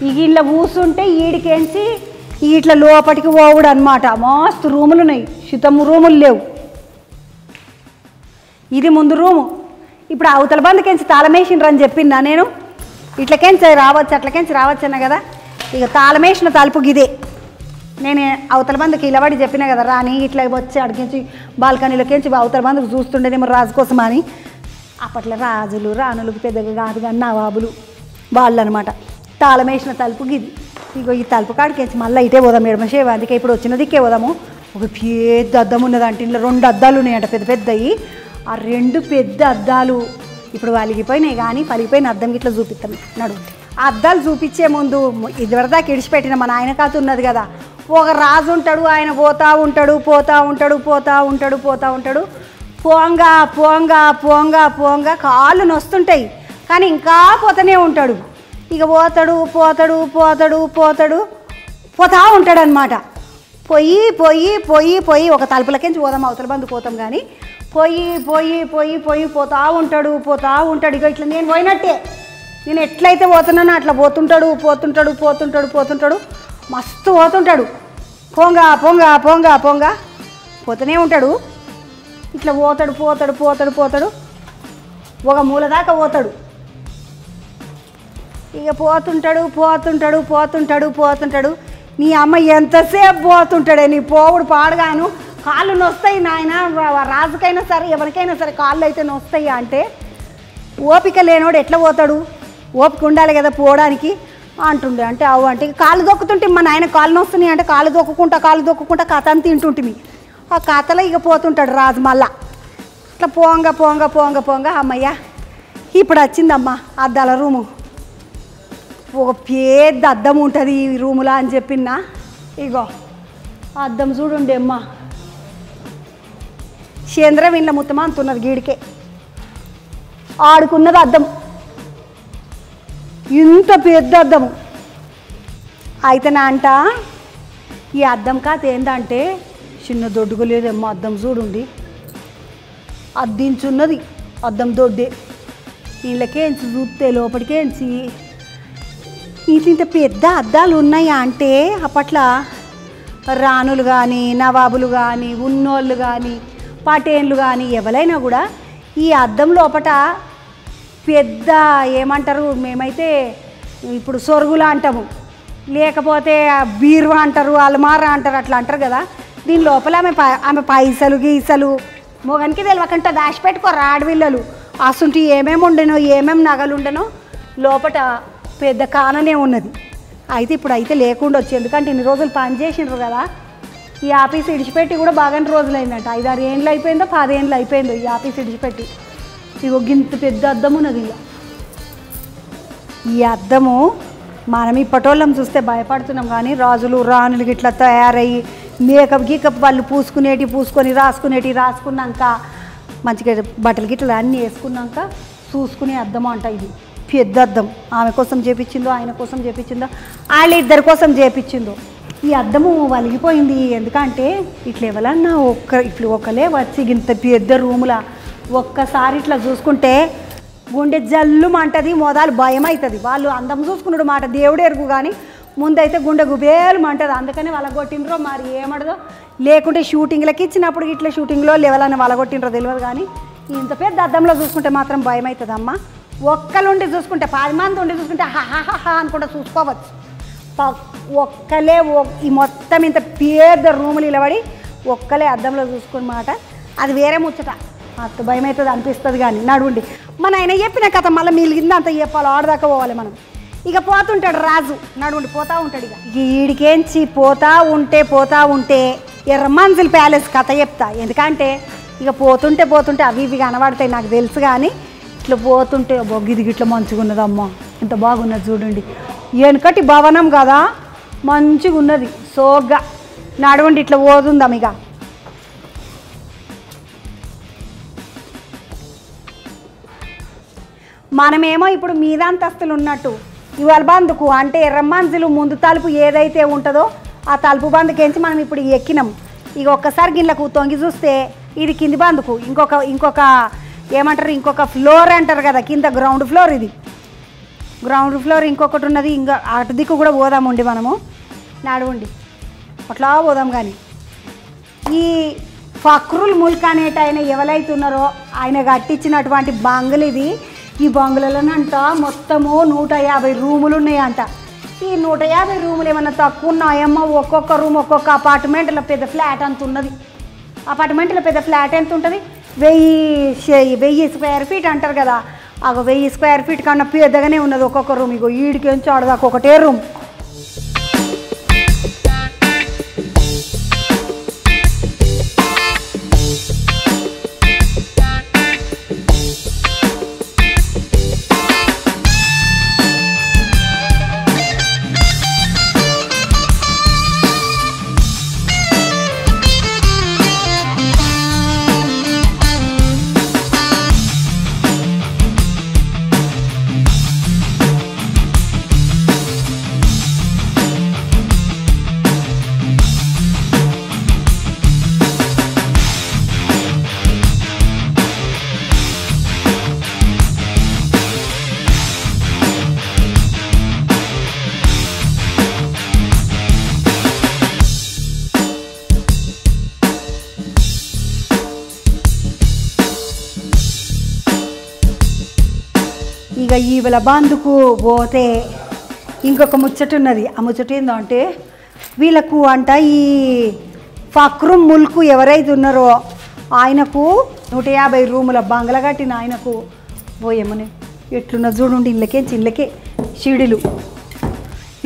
ఇక ఇట్లా కూర్చుంటే ఈడికేంచి ఇట్లా లోపలికి పోవుడు అనమాట. మస్తు రూములు ఉన్నాయి, శుతము రూములు లేవు. ఇది ముందు రూము. ఇప్పుడు అవతల బందుకెంచి తాళమేసిండ్రు అని చెప్పిందా నేను. ఇట్లకెంచి రావచ్చు అట్లకెంచి రావచ్చు అన్నా కదా. ఇక తాళమేసిన తలుపు గిదే. నేను అవతల బందుకి ఇలబడి చెప్పినా కదా, రాని ఇట్లా వచ్చి అడిగించి బాల్కనీలోకించి అవతల బందుకు చూస్తుండేదేమో రాజు కోసం అని. అప్పట్లో రాజులు రాణులకు పెద్దగా కాదు కానీ నవాబులు వాళ్ళు అనమాట. తాళమేసిన తలుపు గిది. ఇగో ఈ తలుపు కాడికేసి మళ్ళీ ఇటే పోదాం ఎడమసేవ. అందుకే ఇప్పుడు వచ్చిన దిక్కే పోదాము. ఒక పెద్ద అద్దం ఉన్నదంటే ఇంట్లో 2 అద్దాలు ఉన్నాయంట పెద్ద పెద్దవి. ఆ 2 పెద్ద అద్దాలు ఇప్పుడు వలిగిపోయినాయి కానీ పలిగిపోయిన అద్దం ఇట్లా చూపిస్తాం నడు. ఆ అద్దాలు చూపించే ముందు ఇదివరదాకా ఇడిచిపెట్టిన మన ఆయన కాత ఉన్నది కదా, ఒక రాజు ఉంటాడు, ఆయన పోతా ఉంటాడు పోతా ఉంటాడు పోతా ఉంటాడు పోతా ఉంటాడు. పోంగా పోంగా పోంగా పోంగా కాళ్ళు నొస్తుంటాయి కానీ ఇంకా పోతూనే ఉంటాడు. ఇక పోతాడు పోతాడు పోతాడు పోతాడు పోతా ఉంటాడు అనమాట. పొయ్యి పొయ్యి పొయ్యి పొయ్యి ఒక తలుపులకించి పోదాం అవతల బంధు పోతాం కానీ పొయ్యి పొయ్యి పొయ్యి పొయ్యి పోతా ఉంటాడు పోతా ఉంటాడు. ఇక ఇట్లా నేను పోయినట్టే, నేను ఎట్లయితే పోతున్నానో అట్లా పోతుంటాడు పోతుంటాడు పోతుంటాడు పోతుంటాడు మస్తు పోతుంటాడు. పొంగ పొంగ పొంగ పొంగ పోతూనే ఉంటాడు. ఇట్లా పోతాడు పోతాడు పోతాడు పోతాడు ఒక మూల దాకా పోతాడు. ఇక పోతుంటాడు పోతుంటాడు పోతుంటాడు పోతుంటాడు. నీ అమ్మ ఎంతసేపు పోతుంటాడే, నీ పోవుడు పాడుగాను కాళ్ళు నొస్తాయి నాయన. రాజుకైనా సరే ఎవరికైనా సరే కాళ్ళు అయితే నొస్తాయి అంటే ఓపిక లేనోడు ఎట్లా పోతాడు, ఓపిక ఉండాలి కదా పోవడానికి అంటుండే. అంటే అవు అంటే కాళ్ళు దొక్కుతుంటే మా నాయన కాళ్ళు నొస్తున్నాయి అంటే కాళ్ళు దొక్కుంటా కథ అని తింటుంటిమి. ఆ కథలో ఇక పోతుంటాడు రాజు. మళ్ళా ఇట్లా పోంగ పోంగ పోంగ పోంగ అమ్మయ్య ఇప్పుడు వచ్చిందమ్మా అద్దాల రూము. ఒక పెద్ద అద్దం ఉంటుంది ఈ రూములా అని చెప్పినా. ఇగో అద్దం చూడుండే అమ్మ చంద్రం ఇంట్లో మొత్తం అంతున్నది గీడికే ఆడుకున్నది అద్దం. ఇంత పెద్ద అద్దము అయితే నా అంట ఈ అద్దం కాత ఏంటంటే చిన్న దొడ్డుగా లేదేమో అద్దం చూడుండి అద్దించున్నది అద్దం దొడ్డే. వీళ్ళకేంచి చూస్తే లోపలికేంచి ఇంత పెద్ద అద్దాలు ఉన్నాయా అంటే అప్పట్లో రాణులు కానీ నవాబులు కానీ ఉన్నోళ్ళు కానీ పటేన్లు కానీ ఎవరైనా కూడా ఈ అద్దం లోపట పెద్ద ఏమంటారు, మేమైతే ఇప్పుడు సొరుగులు అంటాము, లేకపోతే బీరువా అంటారు, అల్మారా అంటారు, అట్లా అంటారు కదా. దీని లోపల ఆమె పైసలు గీసలు మొగనికి తెలియకుండా దాచిపెట్టుకోరు ఆడవిల్లలు. అసలు ఏమేమి ఉండనో ఏమేమి నగలు ఉండనో లోపట పెద్ద కాననే ఉన్నది. అయితే ఇప్పుడు అయితే లేకుండా వచ్చి, ఎందుకంటే ఇన్ని రోజులు పని చేసిండ్రు కదా. ఈ ఆఫీస్ ఇడిచిపెట్టి కూడా బాగానే రోజులైందంట, 5-6 ఏళ్ళు అయిపోయిందో 10 ఏళ్ళు అయిపోయిందో ఈ ఆఫీస్ ఇడిచిపెట్టి. ఇగో గింత పెద్ద అద్దం ఉన్నది. ఇక ఈ అద్దము మనం ఇప్పటోళ్ళం చూస్తే భయపడుతున్నాం కానీ రాజులు రాణులు ఇట్లా తయారయ్యి మేకప్ గీకప్ వాళ్ళు పూసుకొని రాసుకున్నాక మంచిగా బట్టలు గిట్ల అన్నీ వేసుకున్నాక చూసుకునే అద్దం అంట. ఇది పెద్ద అద్దం. ఆమె కోసం చేపించిందో ఆయన కోసం చేపించిందో వాళ్ళిద్దరి కోసం చేపించిందో ఈ అద్దము వలిగిపోయింది. ఎందుకంటే ఇట్లా ఎవరన్నా ఇట్లా ఒకలే వచ్చి ఇంత పెద్ద రూముల ఒక్కసారి ఇట్లా చూసుకుంటే గుండె జల్లుమంటది, మొదలు భయం అవుతుంది. వాళ్ళు అందం చూసుకున్నాడు మాట దేవుడు ఎరుగు కానీ ముందైతే గుండె గుబేలు అంటది. అందుకని వలగొట్టినరో మరి ఏమడదో, లేకుంటే షూటింగ్లకి ఇచ్చినప్పుడు ఇట్లా షూటింగ్లో లెవెలని వలగొట్టినరో తెలియదు కానీ ఇంత పెద్ద అద్దంలో చూసుకుంటే మాత్రం భయం అవుతుంది అమ్మ. ఒక్కలుండి చూసుకుంటే 10 మంది ఉండి చూసుకుంటే హాహాహా అనుకుంటా చూసుకోవచ్చు. ఒక్కలే ఈ మొత్తం ఇంత పెద్ద రూములు నిలబడి ఒక్కలే అద్దంలో చూసుకుని మాట అది వేరే ముచ్చట. అంత భయం అవుతుంది అనిపిస్తుంది కానీ నడువుండి మన ఆయన చెప్పిన కథ మళ్ళీ మిలిగింది అంత చెప్పాలి, ఆడదాకా పోవాలి మనం. ఇక పోతుంటాడు రాజు, నడువుండి పోతూ ఉంటాడు. ఇక ఈడికేంచి పోతా ఉంటే ఎర్రమంజిల్ ప్యాలెస్ కథ చెప్తా. ఎందుకంటే ఇక పోతుంటే అవి ఇవి కనబడతాయి నాకు తెలుసు కానీ ఇట్లా పోతుంటే బొగ్గిది గిట్ల మంచిగా ఉన్నదమ్మా, ఎంత బాగున్నది చూడండి. వెనకటి భవనం కదా మంచిగా ఉన్నది సోగ్గా. నడవండి ఇట్లా పోతుందాం. ఇక మనమేమో ఇప్పుడు మీదంతస్తులు ఉన్నట్టు ఇవాళ బందుకు అంటే ఎర్రమంజిలు ముందు తలుపు ఏదైతే ఉంటుందో ఆ తలుపు బందుకేంచి మనం ఇప్పుడు ఎక్కినాం. ఇక ఒక్కసారి గిళ్ళకు తొంగి చూస్తే ఇది కింది బందుకు ఇంకొక ఏమంటారు ఇంకొక ఫ్లోర్ అంటారు కదా, కింద గ్రౌండ్ ఫ్లోర్. ఇది గ్రౌండ్ ఫ్లోర్ ఇంకొకటి ఉన్నది, ఇంకా అటు దిక్కు కూడా పోదామండి మనము. నడవండి అట్లా పోదాం. కానీ ఈ ఫక్రుల్ ముల్క్ అనేట ఆయన ఎవరైతున్నారో ఆయన కట్టించినటువంటి బంగ్లు ఇది. ఈ బంగ్లలోనంట మొత్తము 150 రూములు ఉన్నాయంట. ఈ 150 రూములు ఏమన్నా తక్కువ ఉన్నాయేమో, ఒక్కొక్క రూమ్ ఒక్కొక్క అపార్ట్మెంట్లో పెద్ద ఫ్లాట్ అంత ఉన్నది. అపార్ట్మెంట్లో పెద్ద ఫ్లాట్ ఎంత ఉంటుంది, 1000 స్క్వేర్ ఫీట్ అంటారు కదా, 1000 స్క్వేర్ ఫీట్ కన్నా పెద్దగానే ఉన్నది ఒక్కొక్క రూమ్. ఇగో ఈడికి నుంచి ఆడదాకా ఒకటే రూమ్. ఇక ఈవల బందుకు పోతే ఇంకొక ముచ్చట ఉన్నది. ఆ ముచ్చట ఏందంటే వీళ్ళకు అంట ఈ ఫక్రుల్ ముల్క్ ఎవరైతే ఉన్నారో ఆయనకు 150 రూముల బంగ్లా కట్టిన ఆయనకు పోయేమని ఎట్లున్న చూడండి. ఇళ్ళకేంచి ఇళ్ళకే షిడిలు,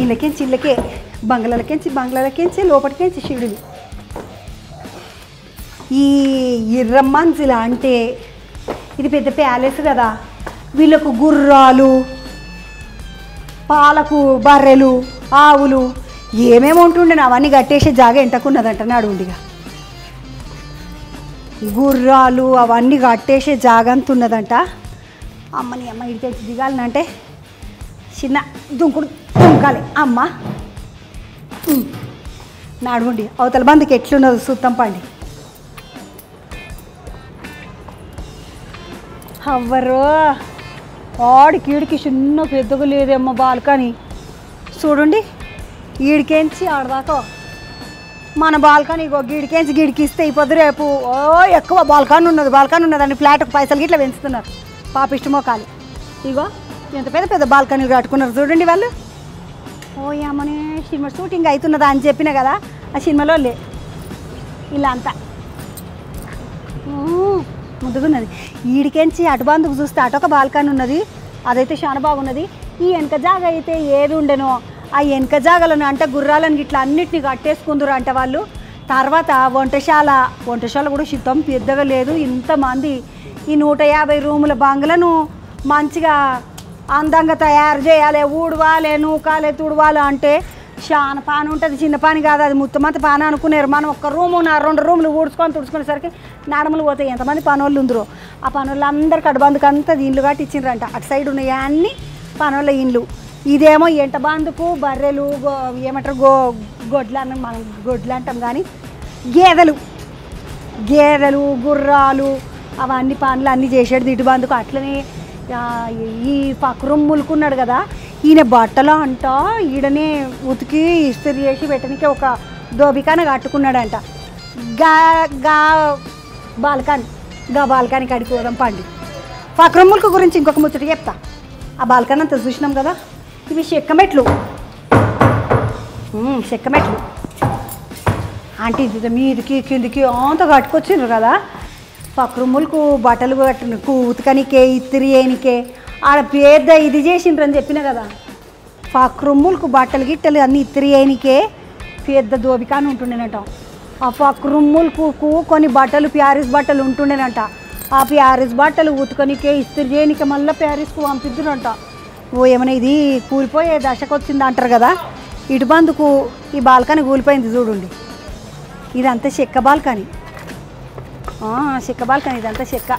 ఇళ్ళకేంచి ఇళ్ళకే బంగ్లాలకేంచి లోపలికేంచి షిడిలు. ఈ ఇర్రమ్మంజిల అంటే ఇది పెద్ద ప్యాలెస్ కదా. వీళ్ళకు గుర్రాలు, పాలకు బర్రెలు, ఆవులు ఏమేమి ఉంటుండే అవన్నీ కట్టేసే జాగా ఎంటకున్నదంట. నడుండిగా గుర్రాలు అవన్నీ కట్టేసే జాగా అంత ఉన్నదంట. అమ్మని అమ్మ ఇడికెళ్ళి దిగాలంటే చిన్న దుంకాలి అమ్మ. నడుండి అవతల బందికి ఎట్లున్నది చూద్దాం పండి. అవ్వరు ఆడికి ఈడికి చిన్న పెద్దగా లేదేమో బాల్కనీ చూడండి. ఈడికేంచి ఆడదాకా మన బాల్కనీ గీడికేంచి గిడికిస్తే అయిపోద్ది. రేపు ఎక్కువ బాల్కనీ ఉన్నదండి. ఫ్లాట్కి పైసలు గిట్లా పెంచుతున్నారు పాపిష్టి మోకాలు. ఇగో ఎంత పెద్ద పెద్ద బాల్కనీలు కట్టుకున్నారు చూడండి వాళ్ళు. ఏమని సినిమా షూటింగ్ అవుతున్నదా అని చెప్పిన కదా, ఆ సినిమాలో ఇలా అంతా ముద్దుగున్నది. ఈడికెంచి అటు బందుకు చూస్తే అటొక బాల్కనీ ఉన్నది, అదైతే చాలా బాగున్నది. ఈ వెనక జాగ అయితే ఏది ఉండెనో ఆ వెనక జాగలను అంటే గుర్రాలను ఇట్లా అన్నిటిని కట్టేసుకుందరు అంట వాళ్ళు. తర్వాత వంటశాల కూడా శుద్ధం పెద్దగా లేదు. ఇంతమంది ఈ 150 రూముల బంగ్లను మంచిగా అందంగా తయారు చేయాలి, ఊడవాలి, నూకాలి, తుడవాలి అంటే చాలా పాని ఉంటుంది. చిన్న పాని కాదు అది, మొత్తమంత పాని అనుకున్నారు. మనం ఒక్క రూము 2 రూములు తుడుచుకునేసరికి నాడములు పోతాయి. ఎంతమంది పనోళ్ళు ఉందరో ఆ పనోళ్ళు అందరికి అటుబందుకు అంతా ఇండ్లు కట్టి ఇచ్చిండ్రంట. అటు సైడ్ ఉన్నాయి అన్ని పనోళ్ళ ఇండ్లు. ఇదేమో ఎంట బందుకు బర్రెలు ఏమంటారు గొడ్లు అన్న, మనం గొడ్లు అంటాం కానీ గేదెలు గుర్రాలు అవన్నీ పనులు అన్నీ చేసాడు ఇటు బందుకు. అట్లనే ఈ ఫక్రుల్ ముల్క్ ఉన్నాడు కదా, ఈయన బట్టలు అంట ఈడనే ఉతికి ఇస్త్రీ చేసి పెట్టడానికి ఒక దోబికాన కట్టుకున్నాడంట. బాల్కనీ కడికి పోదాం పండి. ఫక్రుల్ ముల్క్ గురించి ఇంకొక ముచ్చట చెప్తా. ఆ బాల్కనీ అంతా చూసినాం కదా, ఇవి చెక్కమెట్లు అంటే ఇది మీదికి కిందికి అంతా కట్టుకొచ్చిండ్రు కదా. ఫక్రుల్ ముల్క్ బట్టలు కట్టిన ఉతకనికే ఇస్త్రీ చేయనికే ఆడ పెద్ద ఇది చేసిండ్రు అని చెప్పిన కదా. ఫక్రుల్ ముల్క్ బట్టలు గిట్టలు అన్నీ ఇస్త్రీ చేయనికే పెద్ద దోబికాని ఉంటుండేనట. ఆ ఫక్రుల్ ముల్క్కు కొన్ని బట్టలు ప్యారిస్ బట్టలు ఉంటుండేనంట. ఆ ప్యారిస్ బట్టలు ఉతకనికే ఇస్త్రీ చేయనికే మళ్ళీ ప్యారిస్కు పంపిద్దురంట. ఏమైనా ఇది కూలిపోయే దశకు వచ్చింది అంటారు కదా. ఇటు బందుకు ఈ బాల్కనీ కూలిపోయింది చూడండి. ఇదంతా చెక్క బాల్కనీ, ఇదంతా చెక్క.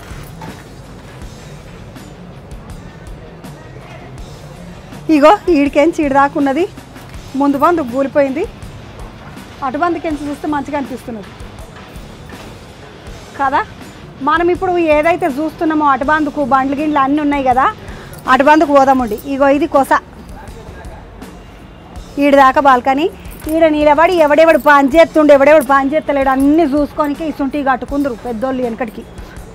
ఇగో ఈడికెంచి ఈడు దాకున్నది, ముందు బందుకు కూలిపోయింది, అటు బందుకెంచి చూస్తే మంచిగా అనిపిస్తున్నది కదా. మనం ఇప్పుడు ఏదైతే చూస్తున్నామో అటు బందుకు బండ్లు గిడ్లు అన్నీ ఉన్నాయి కదా, అటు బందుకు పోదామండి. ఇగో ఇది కొస, ఈడు దాకా బాల్కనీ. ఈడ నిలబడి ఎవడెవడు పని చేస్తుండే ఎవడెవడు పని చేస్తలేడు అన్నీ చూసుకోనికి ఇసుంటి కట్టుకుందరు పెద్దోళ్ళు వెనకటికి.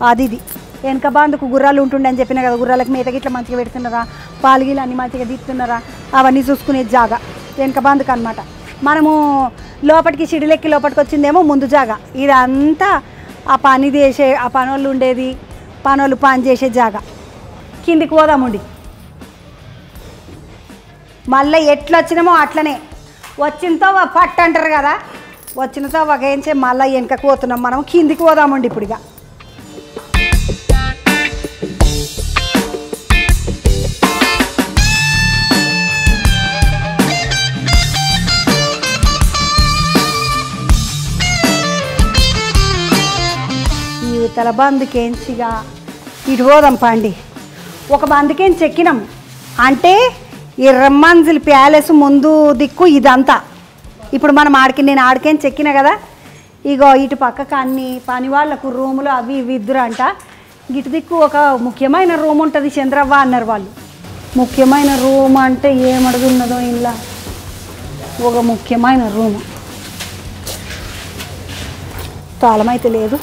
అది ఇది వెనక బాందుకు గుర్రాలు ఉంటుండే అని చెప్పిన కదా, గుర్రాలకు మేత గిట్లా మంచిగా పెడుతున్నారా, పాలుగీలు అన్నీ మంచిగా తీస్తున్నారా, అవన్నీ చూసుకునే జాగా వెనక బాందుకు అనమాట. మనము లోపలికి సిడిలెక్కి లోపలికి వచ్చిందేమో ముందు జాగా. ఇదంతా ఆ పని చేసే ఆ పనోళ్ళు ఉండేది, పనోళ్ళు పని చేసే జాగా. కిందికి పోదామండి. మళ్ళీ ఎట్లా వచ్చినామో అట్లనే వచ్చినతో పట్టు అంటారు కదా, వచ్చినతో వగేంచే మళ్ళీ వెనకకు పోతున్నాం. మనం కిందికి పోదామండి ఇప్పుడు. ఇక ఇవతల బందుకేంచిగా ఇటు పోదాం పండి. ఒక బందుకేంచి ఎక్కినాం అంటే ఇర్రమంజిల్ ప్యాలెస్ ముందు దిక్కు ఇదంతా. ఇప్పుడు మనం నేను ఆడికేంచి ఎక్కిన కదా, ఇగో ఇటు పక్కకు అన్ని పని వాళ్ళకు రూములు అవి ఇవి ఇద్దరు అంట. ఇటు దిక్కు ఒక ముఖ్యమైన రూమ్ ఉంటుంది చంద్రవ్వ అన్నారు వాళ్ళు. ముఖ్యమైన రూమ్ అంటే ఏమడుగున్నదో ఇలా ఒక ముఖ్యమైన రూము. తాళమైతే లేదు.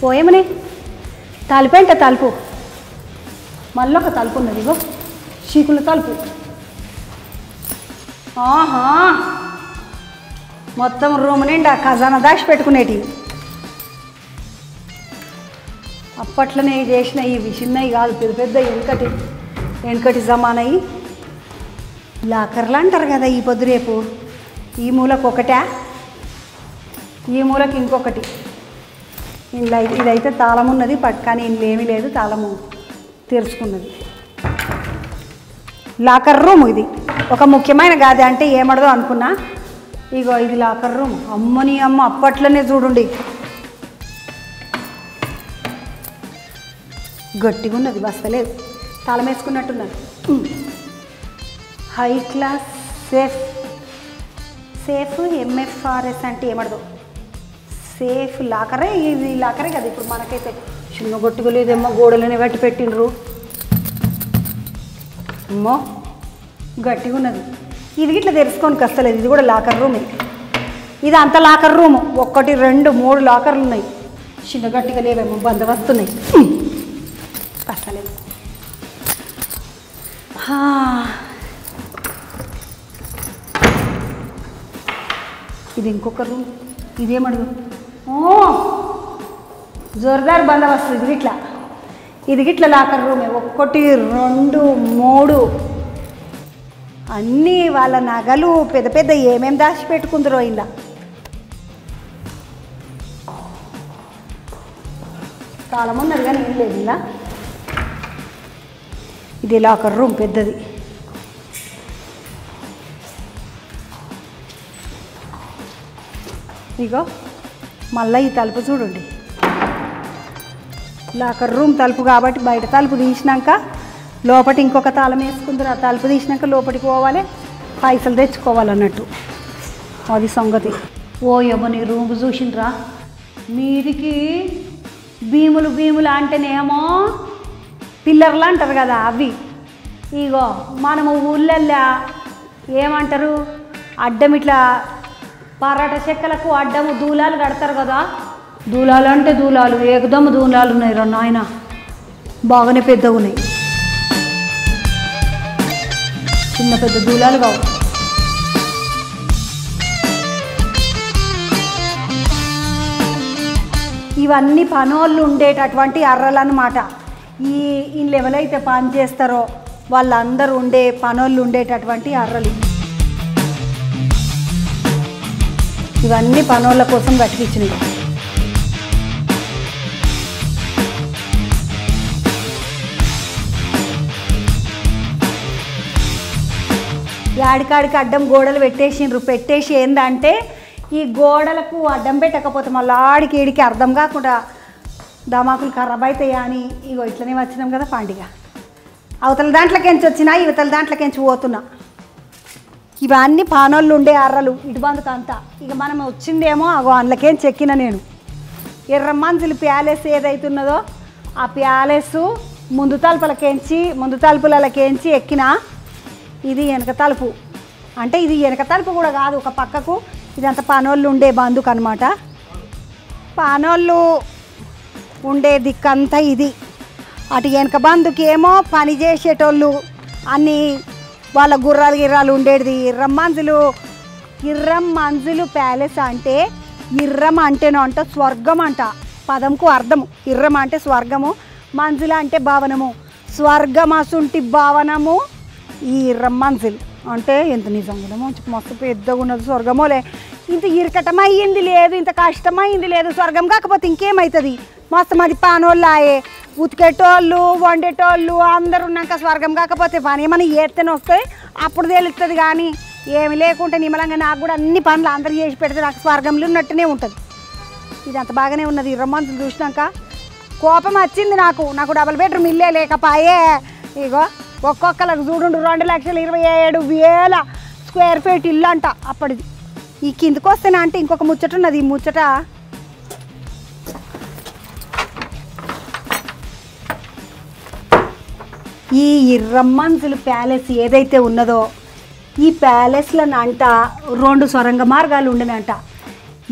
పోయేమని తలుపేంట తలుపు, మళ్ళీ ఒక తలుపు ఉన్నది. ఇగో చీకుల తలుపు. ఆహా, మొత్తం రూమ్ నిండా ఖజానా దాచి పెట్టుకునేటివి. అప్పట్లోనే చేసిన ఇవి చిన్నవి కాదు, పెద్ద పెద్ద వెనకటి జమానవి. లాకర్లు అంటారు కదా ఈ పొద్దు రేపు. ఈ మూలకు ఒకటా, ఈ మూలకి ఇంకొకటి. ఇంట్లో ఇదైతే తాళం ఉన్నది కానీ ఇంట్లో ఏమీ లేదు, తాళము తెరుచుకున్నది. లాకర్ రూమ్ ఇది. ఒక ముఖ్యమైన గాది అంటే ఏమడదో అనుకున్నా. ఇగో ఇది లాకర్ రూమ్. అమ్మని అమ్మ అప్పట్లోనే చూడండి గట్టిగా ఉన్నది, బస్తలేదు, తాళం వేసుకున్నట్టున్నది. హై క్లాస్ సేఫ్ ఎంఎఫ్ఆర్ఎస్ అంటే ఏమడదు, సేఫ్ లాకరే. ఇది లాకరే కదా ఇప్పుడు మనకైతే. చిన్న గొట్టుగా లేదేమో, గోడలోనే కట్టి పెట్టిండ్రు. అమ్మో గట్టిగా ఉన్నది. ఇది ఇట్లా తెరుచుకోనికి వస్తలేదు. ఇది కూడా లాకర్ రూమే. ఇది అంత లాకర్ రూము. 1 2 3 లాకర్లు ఉన్నాయి. చిన్న గట్టిగా లేవేమో, బందవస్తున్నాయి. వస్తలేదు. ఇది ఇంకొక రూమ్. ఇదేమడుగు, ఓ జోర్దార్ బందోబస్తు. ఇది గిట్ల లాకర్ రూమే. 1 2 3 అన్నీ వాళ్ళ నగలు పెద్ద పెద్ద ఏమేమి దాచిపెట్టుకుందరో ఇలా. తాళం ఉన్నది కానీ ఏం లేదు ఇలా. ఇది లాకర్ రూమ్ పెద్దది. ఇగో మళ్ళీ ఈ తలుపు చూడండి, లాకర్ రూమ్ తలుపు కాబట్టి బయట తలుపు తీసినాక లోపటి ఇంకొక తాళం వేసుకుందరు. ఆ తలుపు తీసినాక లోపలికి పోవాలి, పైసలు తెచ్చుకోవాలన్నట్టు. అది సంగతి. ఓ యమ్మని రూమ్ చూసిండ్రా, మీదికి భీములు అంటేనేమో పిల్లర్లు అంటారు కదా అవి. ఇగో మనము ఊళ్ళల్లో ఏమంటారు, అడ్డం ఇట్లా పరాట చెక్కలకు అడ్డము దూలాలు కడతారు కదా. దూలాలు అంటే దూలాలు, ఏకదమ్ము దూలాలు ఉన్నాయి రా నాయన, బాగానే పెద్దగా ఉన్నాయి. చిన్న పెద్ద దూలాలు కావు. ఇవన్నీ పనోళ్ళు ఉండేటటువంటి అర్రలు అన్నమాట. వీళ్ళు ఎవరైతే పని చేస్తారో వాళ్ళందరూ పనోళ్ళు ఉండేటటువంటి అర్రలు. ఇవన్నీ పనోళ్ళ కోసం కట్టించినవి. యాడికాడికి అడ్డం గోడలు పెట్టేసి ఏందంటే ఈ గోడలకు అడ్డం పెట్టకపోతే మళ్ళీ ఆడికి ఏడికి అర్థం కాకుండా దమాకులు ఖరాబ్ అవుతాయా అని ఇగో ఇట్లనే వచ్చినాం కదా పండుగ. అవతల దాంట్లోకించి వచ్చినా ఇవతల దాంట్లోకించి పోతున్నా. ఇవన్నీ పానోళ్ళు ఉండే అర్రలు ఇటు బందుకు అంతా. ఇక మనం వచ్చిందేమో అగో అందులోకేం చెక్కిన నేను ఎర్రమంజిల్ ప్యాలెస్ ఏదైతున్నదో ఆ ప్యాలెస్ ముందు తలుపులకేంచి ఎక్కిన ఇది వెనక తలుపు. అంటే ఇది వెనక తలుపు కూడా కాదు, ఒక పక్కకు ఇదంతా పనోళ్ళు ఉండే బందుకు అనమాట. పనోళ్ళు ఉండే దిక్కంతా ఇది. అటు వెనక బందుకి ఏమో పని చేసేటోళ్ళు అన్నీ వాళ్ళ గుర్రాలు ఉండేది. ఇర్రం మంజిలు ప్యాలెస్ అంటే ఇర్రం అంటేనో అంట స్వర్గం అంట, పదంకు అర్థము. ఇర్రం అంటే స్వర్గము, మంజిల అంటే భవనము. స్వర్గం అసుంటి భవనము ఈ ఇర్రం మంజిల్ అంటే. ఎంత నిజంగా మస్తు పెద్దగా ఉన్నది స్వర్గమోలే. ఇంత ఇరకటమయ్యింది లేదు, ఇంత కష్టమైంది లేదు. స్వర్గం కాకపోతే ఇంకేమవుతుంది? మస్తు మంది పానోళ్ళాయే, ఉతికేటోళ్ళు వండేటోళ్ళు అందరు ఉన్నాక స్వర్గం కాకపోతే పని ఏమన్నా ఏత్తేనే వస్తాయి, అప్పుడు తెలుస్తుంది. కానీ ఏమి లేకుంటే నిమ్మలంగా నాకు కూడా అన్ని పనులు అందరు చేసి పెడితే నాకు స్వర్గంలో ఉన్నట్టునే ఉంటుంది. ఇది అంత బాగానే ఉన్నది. ఇర్రమంతులు చూసినాక కోపం వచ్చింది నాకు. డబుల్ బెడ్రూమ్ ఇల్లే లేకపాయే. ఇగో ఒక్కొక్కరికి చూడుండు 2,27,000 స్క్వేర్ ఫీట్ ఇల్లు అంట అప్పటిది. ఈ కిందకు వస్తేనే అంటే ఇంకొక ముచ్చట ఉన్నది. ఈ ముచ్చట ఈ ఇర్రమంజిల్ ప్యాలెస్ ఏదైతే ఉన్నదో ఈ ప్యాలెస్లను అంట 2 సొరంగ మార్గాలు ఉండేనంట.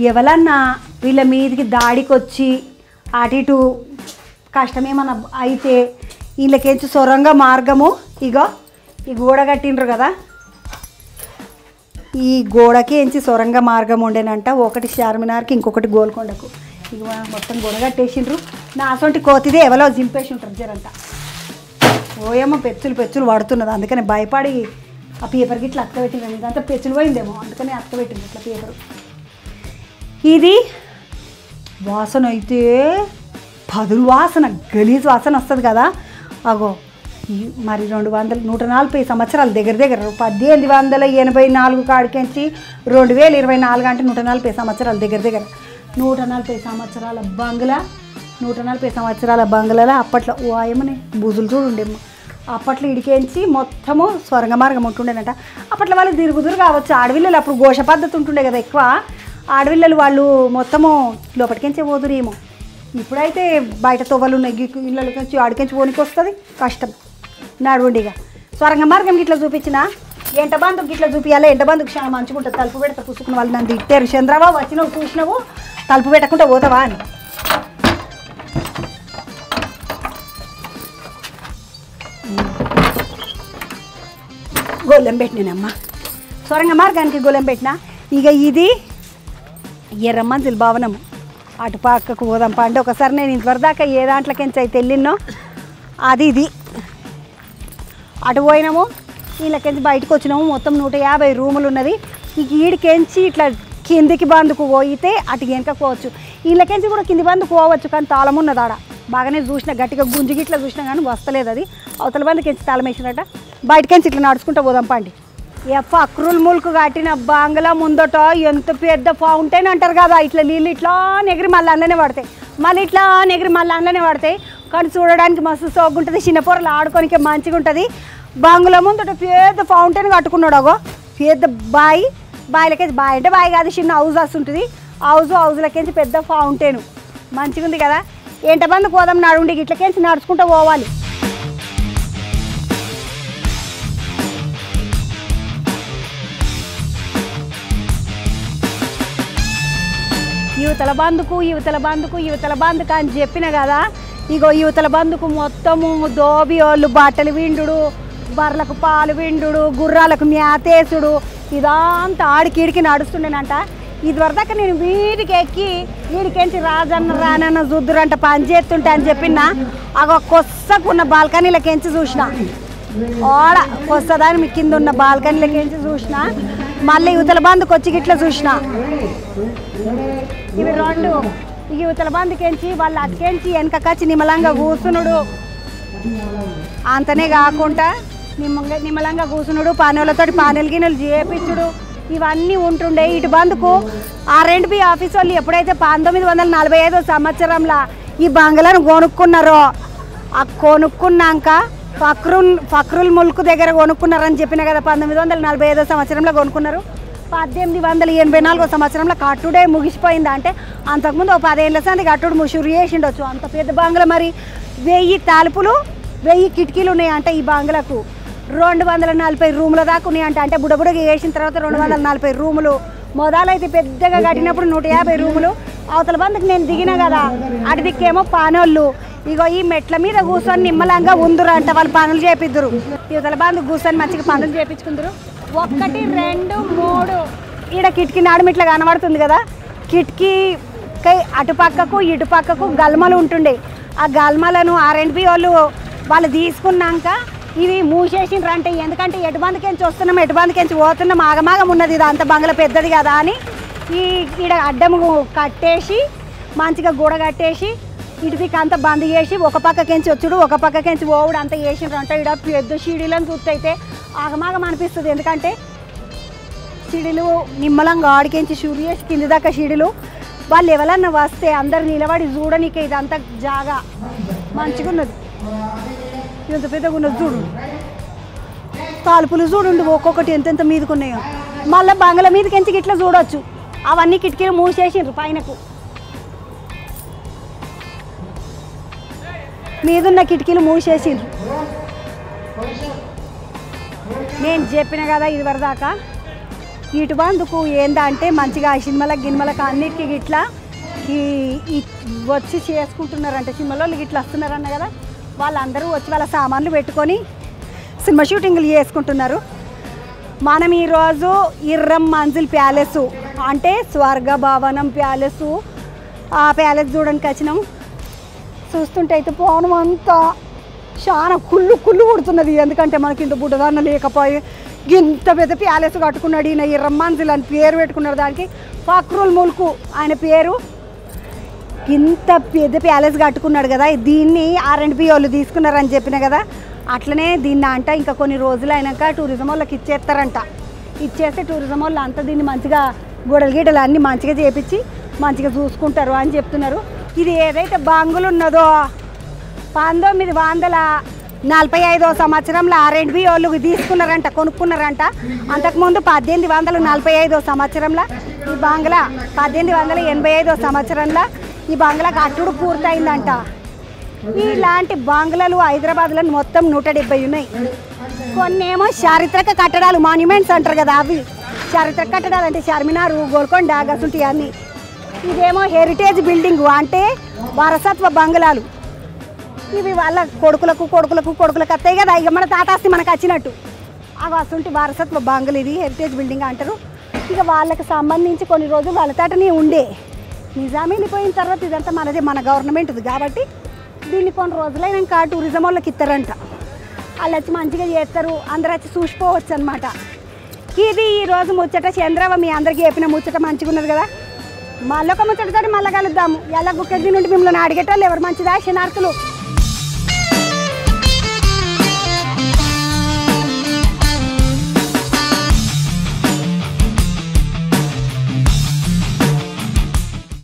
ఎవరన్నా వీళ్ళ మీదకి దాడికి వచ్చి అటు ఇటు కష్టమేమన్నా అయితే వీళ్ళకేంచి సొరంగ మార్గము. ఇగో ఈ గోడ కట్టిండ్రు కదా, ఈ గోడకి ఎంచి సొరంగ మార్గం ఉండేనంట. ఒకటి చార్మినార్కి, ఇంకొకటి గోల్కొండకు. ఇక మొత్తం గోడ కట్టేసిండ్రు. నా అసొంటి కోతిదే ఎవరో జింపేసి ఉంటారు జరంట. ఓయేమో పెచ్చులు పడుతున్నది, అందుకని భయపడి ఆ పేపర్కి ఇట్లా అత్తపెట్టింది. ఇదంతా పెచ్చులు పోయిందేమో, అందుకని అత్తపెట్టింది ఇట్లా పేపరు. ఇది వాసన అయితే పదులు వాసన, గలీజ్ వాసన వస్తుంది కదా. అగో మరి 140 సంవత్సరాలు దగ్గర 1884 కాడికించి 2024 అంటే 140 సంవత్సరాలు దగ్గర 140 సంవత్సరాల బంగ్లా. 140 సంవత్సరాల బంగ్లాలో అప్పట్లో ఏమని బూజులు చూడుండేమో. అప్పట్లో ఇడికేంచి మొత్తము స్వర్గ మార్గం ఉంటుండేనంట. అప్పట్లో వాళ్ళు తిరుగుదురు కావచ్చు. ఆడవిల్లలు అప్పుడు ఘోష పద్ధతి ఉంటుండే కదా ఎక్కువ. ఆడవిల్లలు వాళ్ళు మొత్తము లోపలికించే పోదురేమో. ఇప్పుడైతే బయట తొవ్వలు ఉన్నాయి, ఇళ్ళకి ఆడికించి పోనికి వస్తుంది, కష్టం. నడువుండిగా స్వర్గ మార్గం ఇట్లా చూపించిన ఎంట బంధుకి ఇట్లా చూపించాలి. ఎంట బంధుకు చాలా మంచిగా ఉంటుంది. తలుపు పెడతా పుసుకున్న వాళ్ళు నన్ను తిట్టారు, చంద్రబాబు వచ్చినావు చూసినావు తలుపు పెట్టకుండా పోతావా అని. గొల్లెం పెట్టినానమ్మా, స్వర్గ మార్గానికి గొల్లెం పెట్టినా. ఇక ఇది ఎర్రమంజిల్ భవనము. అటు పక్కకు పోదాం పండి. ఒకసారి నేను ఇంతవరదాకా ఏ దాంట్లోకించి అయితే వెళ్ళినో అది ఇది. అటు పోయినాము, వీళ్ళకించి బయటకు వచ్చినాము. మొత్తం 150 రూములు ఉన్నది. ఇక ఈడికెంచి ఇట్లా కిందికి బందుకు పోయితే అటు వెనకపోవచ్చు. వీళ్ళకించి కూడా కింది బందుకు పోవచ్చు, కానీ తాళం ఉన్నది ఆడ. బాగానే చూసిన, గట్టిగా గుంజికి ఇట్లా చూసినా కానీ వస్తలేదు అది. అవతల బందుకెంచి తాళం వేసినట్ట. బయటకెంచి ఇట్లా నడుచుకుంటూ పోదాం పండి. ఫక్రుల్ ముల్క్ కట్టిన బంగ్లా ముందట ఎంత పెద్ద ఫౌంటైన్ అంటారు కదా. ఇట్లా నీళ్ళు ఇట్లా నెగిరి మళ్ళీ అందులోనే పడతాయి, మళ్ళీ ఇట్లా నెగిరి మళ్ళీ అందులోనే పడతాయి. కానీ చూడడానికి మస్తు సోగుంటుంది, చిన్న పొరలు ఆడుకోనికి మంచిగా ఉంటుంది. బంగ్లా ముందట పెద్ద ఫౌంటైన్ కట్టుకున్నాడు. అగో పెద్ద బాయిలకేసి, బాయ్ అంటే బాయ్ కాదు, చిన్న హౌస్ వస్తుంటుంది. హౌస్లకేంచి పెద్ద ఫౌంటైన్ మంచిగా ఉంది కదా. ఎంట బందు పోదాం నడుండి, ఇట్లకేంచి నడుచుకుంటూ పోవాలి. యువతల బందుకు అని చెప్పిన కదా. ఇగో యువతల బందుకు మొత్తము దోబి వాళ్ళు బట్టలు విండు, బర్రెలకు పాలు విండు, గుర్రాలకు మేతేసుడు, ఇదంతా ఆడికిడికి నడుస్తుండేనంట. ఇదివరదాకా నేను వీడికి ఎక్కి వీడికెంచి రానన్న చూద్దురంట పని చేస్తుంటే అని చెప్పిన. అగో కొత్తకున్న బాల్కనీలకెంచి చూసిన, ఓడ కొత్తదాని కింద ఉన్న బాల్కనీలకెంచి చూసిన. మళ్ళీ యువతల బందుకు వచ్చి ఇట్లా చూసిన. ఇవి 2 యువతల బందుకెంచి వాళ్ళు అటుకెంచి వెనకచ్చి నిమ్మలంగా కూర్చునుడు. అంతనే కాకుండా నిమ్మలంగా కూర్చునుడు, పానీలతోటి పానీలు గిన్నెలు చేపించుడు, ఇవన్నీ ఉంటుండే. ఇటు బందుకు R&B ఆఫీస్ వాళ్ళు ఎప్పుడైతే 1945 సంవత్సరంలో ఈ బంగ్లాను కొనుక్కున్నారో, ఆ కొనుక్కున్నాక ఫక్రుల్ ముల్క్ దగ్గర కొనుక్కున్నారని చెప్పిన కదా. 1945 సంవత్సరంలో కొనుక్కున్నారు. 1884 సంవత్సరంలో కట్టుడే ముగిసిపోయిందా అంటే అంతకుముందు 10 ఏళ్ళ సంది కట్టుడు ముషురు చేసిండొచ్చు. అంత పెద్ద బంగ్లా. మరి 1000 తలుపులు 1000 కిటికీలు ఉన్నాయంటే ఈ బంగ్లాకు. 240 రూముల దాకా ఉన్నాయంట. అంటే బుడబుడగా వేసిన తర్వాత 240 రూములు. మొదలైతే పెద్దగా కట్టినప్పుడు 150 రూములు. అవతల బందుకు నేను దిగిన కదా, అటు దిక్కేమో పానోళ్ళు. ఇగో ఈ మెట్ల మీద కూర్చొని నిమ్మలంగా ఉందురు అంట. వాళ్ళు పనులు చేపిద్దురు. యువతల బంధు కూర్చొని మంచిగా పనులు చేపించుకుందరు. 1 2 3 ఈడ కిటికీ నాడుమిట్లా కనబడుతుంది కదా, కిటికీ అటు పక్కకు ఇటు పక్కకు గల్మలు ఉంటుండే. ఆ గల్మలను R&B వాళ్ళు తీసుకున్నాక ఇవి మూసేసిండ్రు. అంటే ఎందుకంటే ఎటుబందుకెంచి వస్తున్నాం ఎటుబందుకెంచి పోతున్నాం ఆగమాగం ఉన్నది, ఇది అంత బంగ్లా పెద్దది కదా అని ఈడ అడ్డము కట్టేసి మంచిగా గూడ కట్టేసి ఇటుదికి అంతా బంద్ చేసి ఒక పక్కకెంచి వచ్చుడు ఒక పక్కకెంచి పోవుడు అంతా చేసిండ్రు. అంటే ఇక్కడ పెద్ద షీడీలను చూస్తే ఆగమాగం అనిపిస్తుంది. ఎందుకంటే షీడీలు నిమ్మలంగా ఆడికెంచి షూరు చేసి కింది దాకా షీడీలు. వాళ్ళు ఎవరన్నా వస్తే అందరు నిలబడి చూడనీకే ఇదంతా జాగా మంచిగా ఉన్నది. ఎంత పెద్దగా ఉన్నది చూడు. తలుపులు చూడండి ఒక్కొక్కటి ఎంతెంత మీదకున్నాయో. మళ్ళీ బంగ్లా మీదకెంచి ఇట్లా చూడవచ్చు. అవన్నీ కిటికీలు మూసేసిండ్రు. పైనకు మీదున్న కిటికీలు మూసేసిండ్రు. నేను చెప్పిన కదా ఇది వరదాకా ఇటు బందుకు ఏందంటే మంచిగా సినిమాలకు గినిమలకు అన్నిటికీ ఇట్లా వచ్చి చేసుకుంటున్నారంట. సినిమాలో ఇట్లా వస్తున్నారన్న కదా, వాళ్ళందరూ వచ్చి వాళ్ళ సామాన్లు పెట్టుకొని సినిమా షూటింగ్లు చేసుకుంటున్నారు. మనం ఈరోజు ఇర్రం మంజిల్ ప్యాలెస్ అంటే స్వర్గ భవనం ప్యాలెస్, ఆ ప్యాలెస్ చూడడానికి వచ్చినాం. చూస్తుంటే అయితే పోవడం అంతా చాలా కుళ్ళు కొడుతున్నది. ఎందుకంటే మనకి ఇంత బుడ్డదాన్న లేకపోయి ఇంత పెద్ద ప్యాలెస్ కట్టుకున్నాడు ఈయన. ఇర్రం మంజిల్ అని పేరు పెట్టుకున్నాడు. దానికి ఫక్రుల్ ముల్క్ ఆయన పేరు. ఇంత పెద్ద ప్యాలెస్ కట్టుకున్నాడు కదా, దీన్ని R&B వాళ్ళు తీసుకున్నారని చెప్పిన కదా, అట్లనే దీన్ని అంట ఇంకా కొన్ని రోజులు అయినాక టూరిజం వాళ్ళకి ఇచ్చేస్తారంట. ఇచ్చేస్తే టూరిజం వాళ్ళు అంతా దీన్ని మంచిగా గొడవలు గీడలు అన్నీ మంచిగా చేపించి మంచిగా చూసుకుంటారు అని చెప్తున్నారు. ఇది ఏదైతే బంగులు ఉన్నదో 1945 సంవత్సరంలో R&B వాళ్ళు తీసుకున్నారంట, కొనుక్కున్నారంట. అంతకుముందు 1845 సంవత్సరంలో ఈ బంగ్లా 1885 సంవత్సరంలో ఈ బంగ్లా కట్టుడు పూర్తయిందంట. ఇలాంటి బంగ్లాలు హైదరాబాద్లో మొత్తం 170 ఉన్నాయి. కొన్ని ఏమో చారిత్రక కట్టడాలు మాన్యుమెంట్స్ అంటారు కదా, అవి చారిత్రక కట్టడాలు అంటే చార్మినార్, గోల్కొండ, గసుంటి అన్నీ. ఇదేమో హెరిటేజ్ బిల్డింగ్ అంటే వారసత్వ బంగ్లాలు. ఇవి వాళ్ళ కొడుకులకు వస్తాయి కదా, ఇక మన తాతాస్తి మనకు వచ్చినట్టు అవి అసంటి వారసత్వ బంగ్లు. ఇది హెరిటేజ్ బిల్డింగ్ అంటారు. ఇక వాళ్ళకి సంబంధించి కొన్ని రోజులు వాళ్ళ తాటనే ఉండే. నిజామే వెళ్ళిపోయిన తర్వాత ఇదంతా మనదే, మన గవర్నమెంట్ది కాబట్టి దీన్ని కొన్ని రోజులైనాక టూరిజం వాళ్ళకి ఇస్తారంట. వాళ్ళు వచ్చి మంచిగా చేస్తారు, అందరు వచ్చి చూసిపోవచ్చు అనమాట. ఇది ఈరోజు ముచ్చట చంద్రవ. మీ అందరికీ చెప్పిన ముచ్చట మంచిగా ఉన్నది కదా. మళ్ళొక ముచ్చటతో మళ్ళీ కలుద్దాము. ఎలా గుక్కడి నుండి మిమ్మల్ని అడిగేటోళ్ళు ఎవరు మంచిదా శనార్థులు.